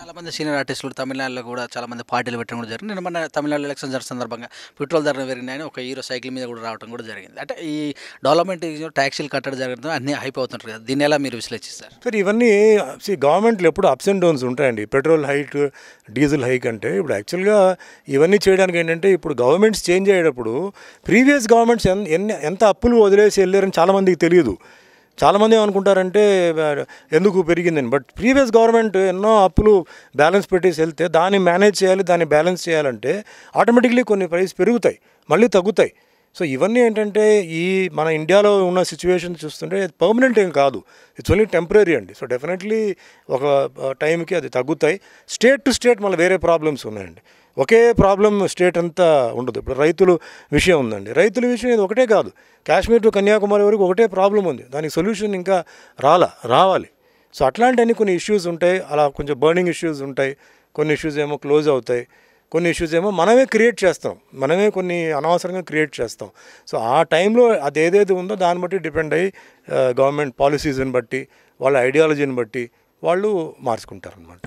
చాలామంది సీనియర్ ఆర్టిస్టులు తమిళనాడులో కూడా చాలామంది పార్టీలు పెట్టడం కూడా జరిగింది. నిన్న మొన్న తమిళనాడు ఎలక్షన్ జరిగిన సందర్భంగా పెట్రోల్ ధరలు పెరిగినాయని ఒక హీరో సైకిల్ మీద కూడా రావడం కూడా జరిగింది. అంటే ఈ డెవలప్మెంట్ ట్యాక్సీలు కట్టడం జరగడం అన్నీ హైప్ అవుతుంటారు కదా! దీన్ని ఎలా మీరు విశ్లేషిస్తారు? సార్ ఇవన్నీ గవర్నమెంట్లు ఎప్పుడు అప్స్ అండ్ డౌన్స్ ఉంటాయండి. పెట్రోల్ హైక్, డీజిల్ హైక్ అంటే ఇప్పుడు యాక్చువల్గా ఇవన్నీ చేయడానికి ఏంటంటే ఇప్పుడు గవర్నమెంట్స్ చేంజ్ అయ్యేటప్పుడు ప్రీవియస్ గవర్నమెంట్స్ ఎంత అప్పులు వదిలేసి వెళ్ళారని చాలామందికి తెలియదు. చాలామంది ఏమనుకుంటారంటే ఎందుకు పెరిగిందని. బట్ ప్రీవియస్ గవర్నమెంట్ ఎన్నో అప్పులు బ్యాలెన్స్ పెట్టేసి వెళ్తే దాన్ని మేనేజ్ చేయాలి, దాన్ని బ్యాలెన్స్ చేయాలంటే ఆటోమేటిక్లీ కొన్ని ప్రైస్ పెరుగుతాయి, మళ్ళీ తగ్గుతాయి. సో ఇవన్నీ ఏంటంటే ఈ మన ఇండియాలో ఉన్న సిచ్యువేషన్ చూస్తుంటే పర్మనెంట్ ఏం కాదు, ఇట్స్ ఓన్లీ టెంపరీ అండి. సో డెఫినెట్లీ ఒక టైంకి అది తగ్గుతాయి. స్టేట్ టు స్టేట్ మళ్ళీ వేరే ప్రాబ్లమ్స్ ఉన్నాయండి. ఒకే ప్రాబ్లం స్టేట్ అంతా ఉండదు. ఇప్పుడు రైతుల విషయం ఉందండి, రైతుల విషయం ఇది ఒకటే కాదు, కాశ్మీర్ టు కన్యాకుమారి వరకు ఒకటే ప్రాబ్లం ఉంది, దానికి సొల్యూషన్ ఇంకా రావాలి. సో అట్లాంటి కొన్ని ఇష్యూస్ ఉంటాయి, అలా కొంచెం బర్నింగ్ ఇష్యూస్ ఉంటాయి, కొన్ని ఇష్యూస్ ఏమో క్లోజ్ అవుతాయి, కొన్ని ఇష్యూస్ ఏమో మనమే క్రియేట్ చేస్తాం, మనమే కొన్ని అనవసరంగా క్రియేట్ చేస్తాం. సో ఆ టైంలో అది ఏదైతే ఉందో దాన్ని బట్టి డిపెండ్ అయ్యి గవర్నమెంట్ పాలసీస్ని బట్టి వాళ్ళ ఐడియాలజీని బట్టి వాళ్ళు మార్చుకుంటారు అనమాట.